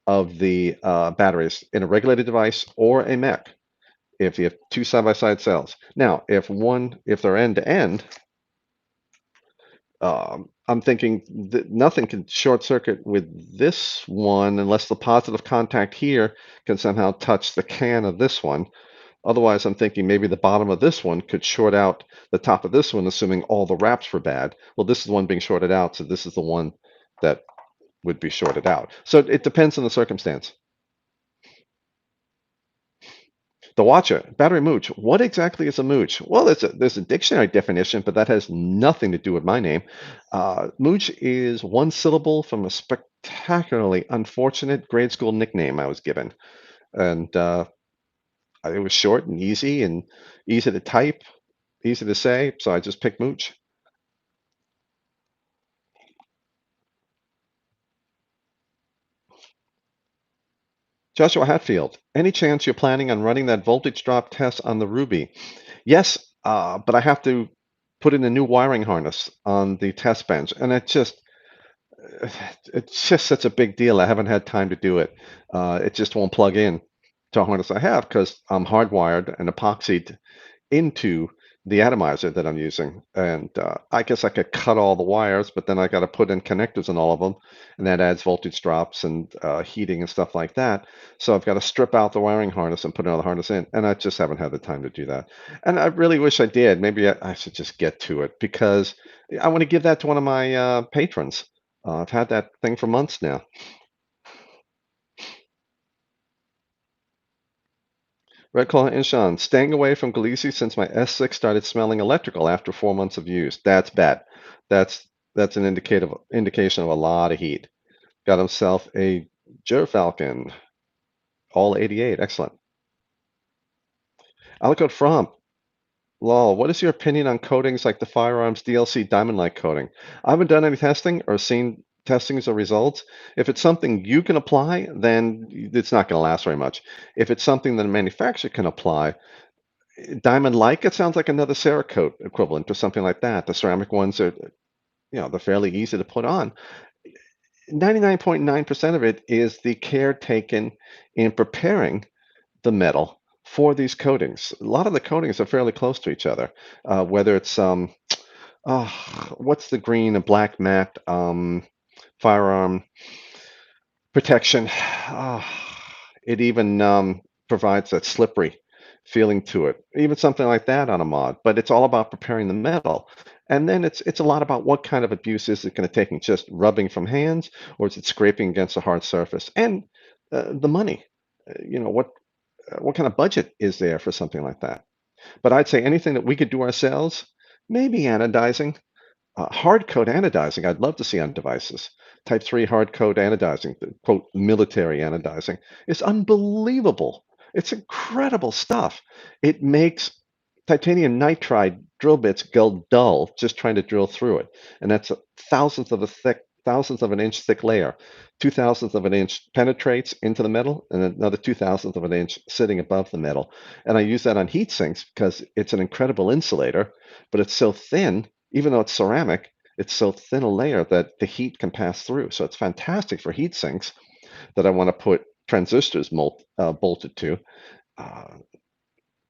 [SPEAKER 1] of the batteries in a regulated device or a mech. If you have two side by side cells. Now, if they're end to end, I'm thinking that nothing can short circuit with this one unless the positive contact here can somehow touch the can of this one. Otherwise, I'm thinking maybe the bottom of this one could short out the top of this one, assuming all the wraps were bad. Well, this is the one being shorted out, so this is the one that would be shorted out. So it depends on the circumstance. The Watcher, Battery Mooch. What exactly is a mooch? Well, there's a dictionary definition, but that has nothing to do with my name. Mooch is one syllable from a spectacularly unfortunate grade school nickname I was given. And it was short and easy to type, easy to say, so I just picked Mooch. Joshua Hatfield, any chance you're planning on running that voltage drop test on the Ruby? Yes, but I have to put in a new wiring harness on the test bench, and it's just such a big deal. I haven't had time to do it. It just won't plug in to a harness I have because I'm hardwired and epoxied into the atomizer that I'm using. And I guess I could cut all the wires, but then I got to put in connectors in all of them, and that adds voltage drops and heating and stuff like that. So I've got to strip out the wiring harness and put another harness in, and I just haven't had the time to do that. And I really wish I did. Maybe I should just get to it because I want to give that to one of my patrons. I've had that thing for months now. Red Claw Inshan, staying away from Gliese since my S6 started smelling electrical after 4 months of use. That's bad. That's an indication of a lot of heat. Got himself a Gerfalcon, all 88. Excellent. Alicot Fromp, lol. What is your opinion on coatings like the Firearms DLC Diamond Light coating? I haven't done any testing or seen testings or results. If it's something you can apply, then it's not going to last very much. If it's something that a manufacturer can apply, Diamond like it sounds like another Cerakote equivalent or something like that. The ceramic ones are, they're fairly easy to put on. 99.9% of it is the care taken in preparing the metal for these coatings. A lot of the coatings are fairly close to each other. Whether it's what's the green and black matte firearm protection. It even provides that slippery feeling to it. Even something like that on a mod, but it's all about preparing the metal. And then it's a lot about what kind of abuse is it going to take, and just rubbing from hands, or is it scraping against a hard surface? And the money, what kind of budget is there for something like that? But I'd say anything that we could do ourselves, maybe anodizing. Hard code anodizing, I'd love to see on devices. Type 3 hard code anodizing, the quote, military anodizing, is unbelievable. It's incredible stuff. It makes titanium nitride drill bits go dull just trying to drill through it. And that's a thousandth of an inch thick layer. Two thousandths of an inch penetrates into the metal, and another two thousandths of an inch sitting above the metal. And I use that on heat sinks because it's an incredible insulator, but it's so thin, even though it's ceramic, it's so thin a layer that the heat can pass through. So it's fantastic for heat sinks that I want to put transistors bolted uh,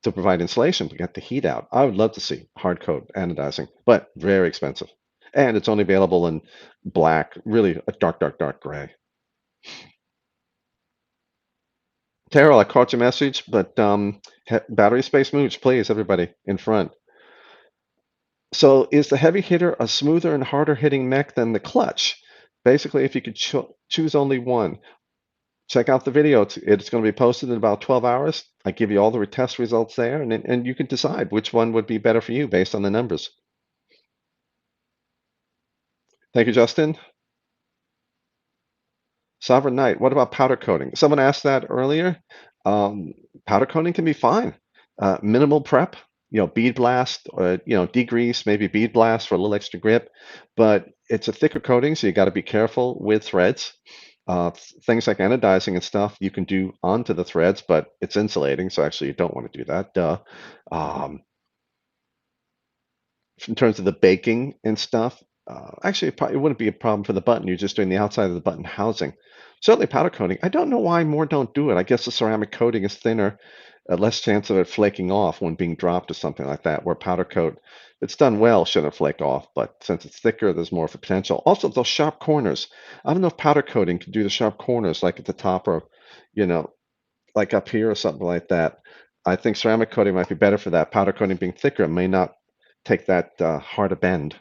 [SPEAKER 1] to provide insulation to get the heat out. I would love to see hard coat anodizing, but very expensive. And it's only available in black, really a dark, dark, dark gray. Terrell, I caught your message, but battery space mooch, please, everybody in front. So is the heavy hitter a smoother and harder hitting mech than the clutch? Basically, if you could choose only one, check out the video. It's going to be posted in about 12 hours. I give you all the test results there, and you can decide which one would be better for you based on the numbers. Thank you, Justin. Sovereign Knight, what about powder coating? Someone asked that earlier. Um, Powder coating can be fine. Minimal prep, bead blast, degrease, maybe bead blast for a little extra grip, but it's a thicker coating, so you got to be careful with threads. Things like anodizing and stuff you can do onto the threads, but it's insulating, so actually you don't want to do that. Duh. Um, in terms of the baking and stuff, actually, it wouldn't be a problem for the button. You're just doing the outside of the button housing. Certainly powder coating. I don't know why more don't do it. I guess the ceramic coating is thinner, less chance of it flaking off when being dropped or something like that, where powder coat, if it's done well, shouldn't flake off. But since it's thicker, there's more of a potential. Also, those sharp corners. I don't know if powder coating can do the sharp corners like at the top, or, you know, like up here or something like that. I think ceramic coating might be better for that. Powder coating being thicker may not take that hard a bend.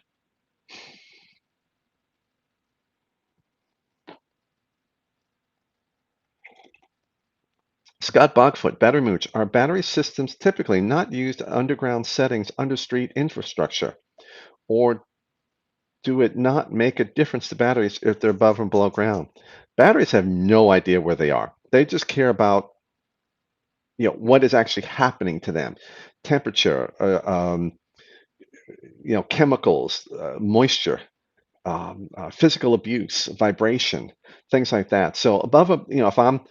[SPEAKER 1] Scott Bogfoot, Battery Mooch, are battery systems typically not used underground settings under street infrastructure? Or do it not make a difference to batteries if they're above and below ground? Batteries have no idea where they are. They just care about what is actually happening to them, temperature, chemicals, moisture, physical abuse, vibration, things like that. So if I'm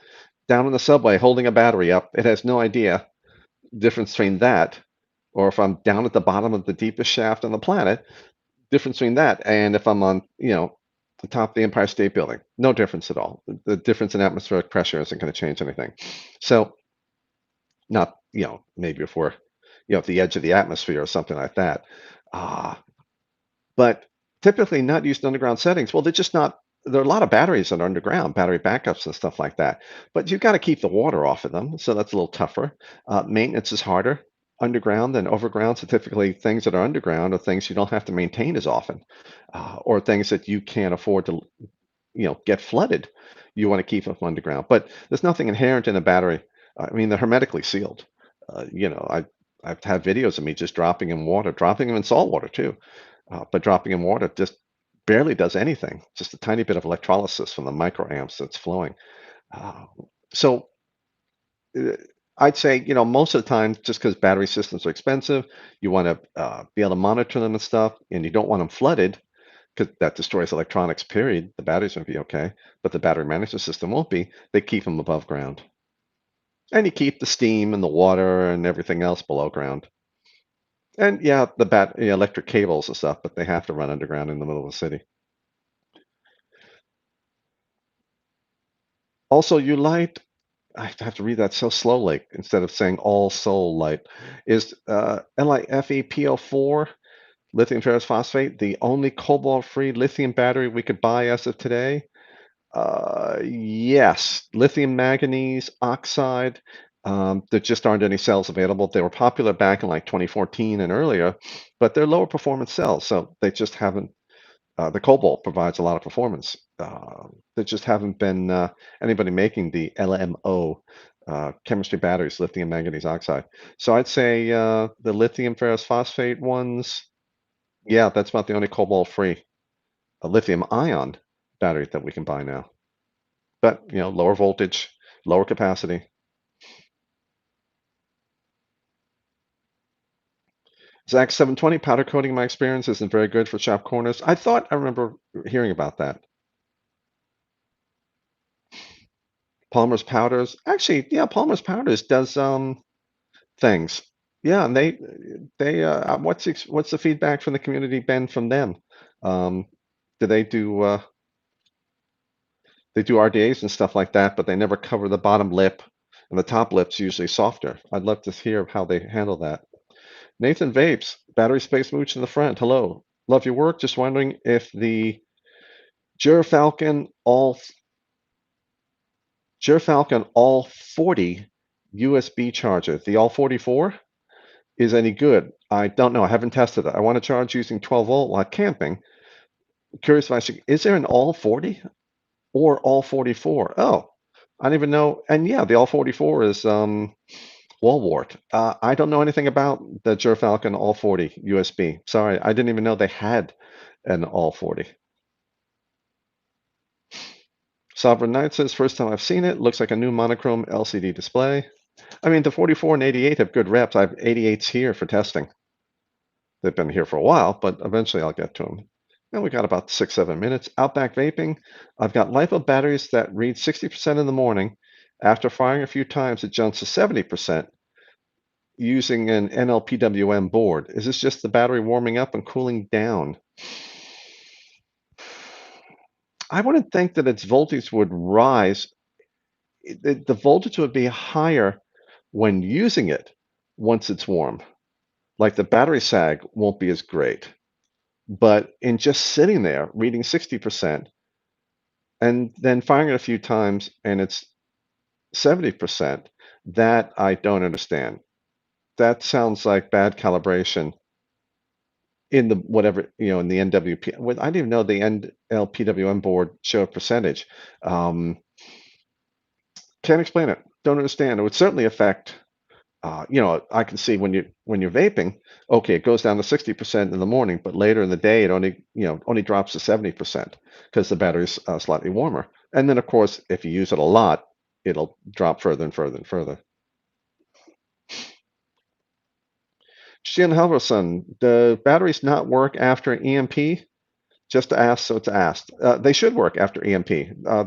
[SPEAKER 1] down in the subway holding a battery up, it has no idea difference between that, or if I'm down at the bottom of the deepest shaft on the planet, difference between that, and if I'm on, the top of the Empire State Building, no difference at all. The difference in atmospheric pressure isn't going to change anything. So, not, maybe if we're, at the edge of the atmosphere or something like that. Uh, but typically not used in underground settings. Well, they're just not. There are a lot of batteries that are underground, battery backups and stuff like that. But you've got to keep the water off of them, so that's a little tougher. Maintenance is harder underground than overground. So typically, things that are underground are things you don't have to maintain as often, or things that you can't afford to, get flooded. You want to keep them underground. But there's nothing inherent in a battery. I mean, they're hermetically sealed. I've had videos of me just dropping in water, dropping them in salt water too, but dropping in water just barely does anything, just a tiny bit of electrolysis from the microamps that's flowing. Uh, so uh, I'd say, most of the time, just because battery systems are expensive, you want to be able to monitor them and stuff, and you don't want them flooded because that destroys electronics, period. The batteries will be okay, but the battery management system won't be. They keep them above ground. And you keep the steam and the water and everything else below ground. And yeah, electric cables and stuff, but they have to run underground in the middle of the city. Also, you light, I have to read that so slowly instead of saying all soul light. Is LiFePO4, lithium ferrous phosphate, the only cobalt-free lithium battery we could buy as of today? Yes, lithium manganese oxide There just aren't any cells available. They were popular back in like 2014 and earlier, but they're lower performance cells, so they just haven't. The cobalt provides a lot of performance. There just haven't been anybody making the LMO chemistry batteries, lithium manganese oxide. So I'd say the lithium ferrous phosphate ones, yeah, that's about the only cobalt-free lithium-ion battery that we can buy now. But lower voltage, lower capacity. Zach 720 powder coating, in my experience, isn't very good for sharp corners. I remember hearing about that. Palmer's powders, actually, yeah, Palmer's powders does things. Yeah, and they what's the feedback from the community been from them? Um, do they do RDAs and stuff like that, but they never cover the bottom lip, and the top lip's usually softer. I'd love to hear how they handle that. Nathan Vapes, battery space mooch in the front. Hello, love your work. Just wondering if the Gerfalcon all Gerfalcon all 40 USB charger, the all 44, is any good. I don't know. I haven't tested it. I want to charge using 12 volt while camping. Curious if I should. Is there an all 40 or all 44? Oh, I don't even know. And yeah, the all 44 is wall wart. I don't know anything about the Gerfalcon all 40 USB. Sorry, I didn't even know they had an all 40. Sovereign Knight says, first time I've seen it. Looks like a new monochrome LCD display. I mean, the 44 and 88 have good reps. I have 88s here for testing. They've been here for a while, but eventually I'll get to them. And we got about 6, 7 minutes. Outback Vaping. I've got LiPo batteries that read 60% in the morning. After firing a few times, it jumps to 70% using an NLPWM board. Is this just the battery warming up and cooling down? I wouldn't think that its voltage would rise. The voltage would be higher when using it once it's warm. Like the battery sag won't be as great. But in just sitting there reading 60% and then firing it a few times and it's 70%, that I don't understand. That sounds like bad calibration in the whatever, in the NWP. I didn't even know the NLPWM board showed percentage. Um, can't explain it. Don't understand. It would certainly affect. I can see when you're vaping, okay, it goes down to 60% in the morning, but later in the day, it only drops to 70% because the battery's slightly warmer. And then, of course, if you use it a lot, it'll drop further and further and further. Stian Halverson, the batteries not work after EMP? Just to ask, so it's asked. They should work after EMP.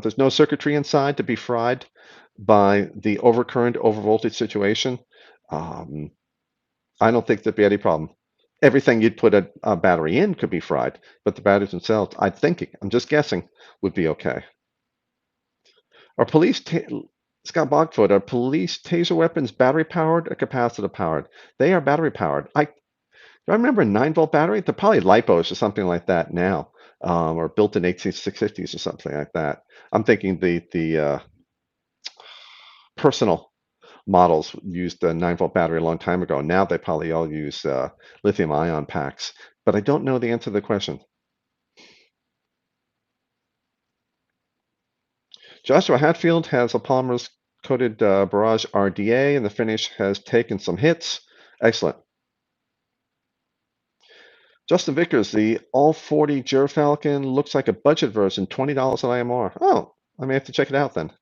[SPEAKER 1] There's no circuitry inside to be fried by the overcurrent, overvoltage situation. Um, I don't think there'd be any problem. Everything you'd put a battery in could be fried, but the batteries themselves, I'm just guessing, would be okay. Are Scott Bogfoot, are police taser weapons battery powered or capacitor powered? They are battery powered. Do I remember a 9 volt battery? They're probably lipos or something like that now, or built-in 18650s or something like that. I'm thinking the personal models used a 9 volt battery a long time ago. Now they probably all use lithium-ion packs, but I don't know the answer to the question. Joshua Hatfield has a polymers coated barrage RDA, and the finish has taken some hits. Excellent. Justin Vickers, the all 40 Gerfalcon looks like a budget version, $20 at IMR. Oh, I may have to check it out then.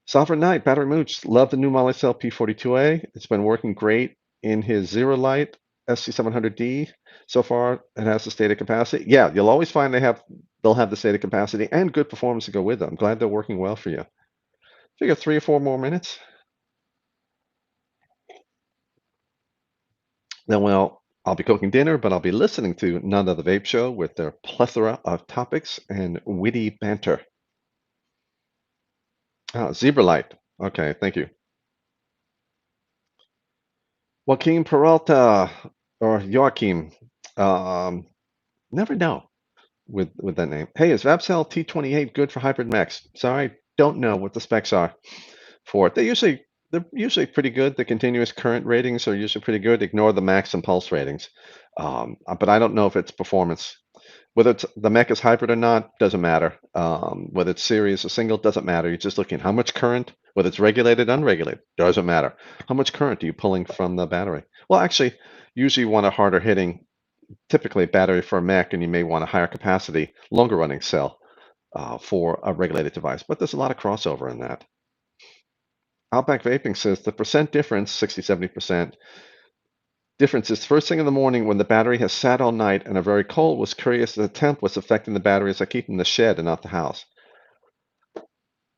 [SPEAKER 1] Sovereign Knight, Battery Mooch, love the new Molicel P42A. It's been working great in his Zero Light SC700D. So far, it has the stated capacity. Yeah, you'll always find they'll have the stated capacity and good performance to go with them. I'm glad they're working well for you. Figure 3 or 4 more minutes. Then, well, I'll be cooking dinner, but I'll be listening to None of the Vape Show with their plethora of topics and witty banter. Zebra Light. Okay, thank you. Joaquin Peralta or Joaquim. Um, never know with that name. Hey, is VapCell T28 good for hybrid mechs? Sorry, don't know what the specs are for it. They're usually pretty good. The continuous current ratings are usually pretty good. Ignore the max and pulse ratings. But I don't know if it's performance. Whether it's the mech is hybrid or not, doesn't matter. Whether it's series or single, doesn't matter. You're just looking how much current, whether it's regulated, unregulated, doesn't matter. How much current are you pulling from the battery? Well, actually, usually you want a harder hitting, typically battery for a mech, and you may want a higher capacity, longer running cell for a regulated device. But there's a lot of crossover in that. Outback Vaping says the percent difference, 60, 70%, difference is first thing in the morning when the battery has sat all night and are very cold. Was curious if the temp was affecting the battery as I keep in the shed and not the house.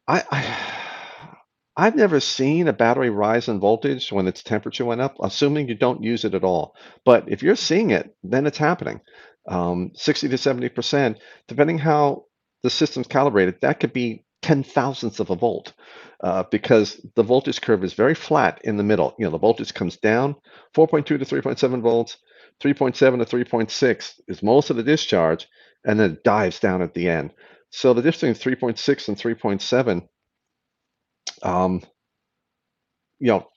[SPEAKER 1] I I've never seen a battery rise in voltage when its temperature went up, assuming you don't use it at all. But if you're seeing it, then it's happening. 60 to 70%, depending how the system's calibrated, that could be 10 thousandths of a volt, because the voltage curve is very flat in the middle. You know, the voltage comes down 4.2 to 3.7 volts, 3.7 to 3.6 is most of the discharge, and then it dives down at the end. So the difference between 3.6 and 3.7, um, you know,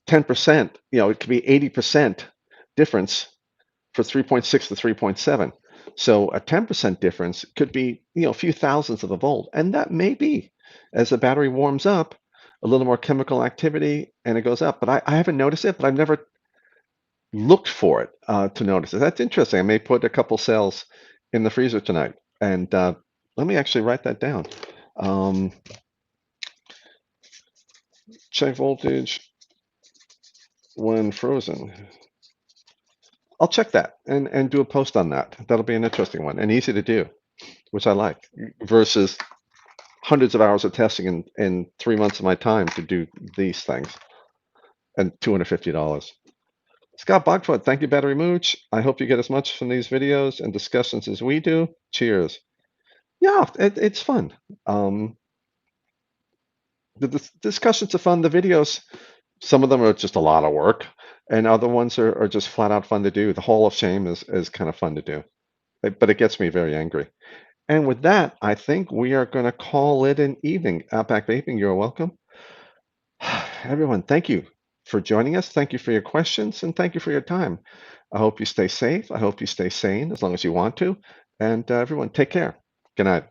[SPEAKER 1] 10%, you know, it could be 80% difference for 3.6 to 3.7. So a 10% difference could be, you know, a few thousandths of a volt. And that may be, as the battery warms up, a little more chemical activity and it goes up. But I haven't noticed it, but I've never looked for it to notice it. That's interesting. I may put a couple cells in the freezer tonight. And let me actually write that down. Um, check voltage when frozen. I'll check that and do a post on that. That'll be an interesting one and easy to do, which I like, versus hundreds of hours of testing in 3 months of my time to do these things and $250. Scott Bogfoot, thank you, Battery Mooch. I hope you get as much from these videos and discussions as we do. Cheers. Yeah, it's fun. The discussions are fun. The videos, some of them are just a lot of work, and other ones are just flat out fun to do. The Hall of Shame is kind of fun to do, but it gets me very angry. And with that, I think we are going to call it an evening. Outback Vaping, you're welcome. Everyone, thank you for joining us. Thank you for your questions, and thank you for your time. I hope you stay safe. I hope you stay sane as long as you want to. And everyone, take care. Good night.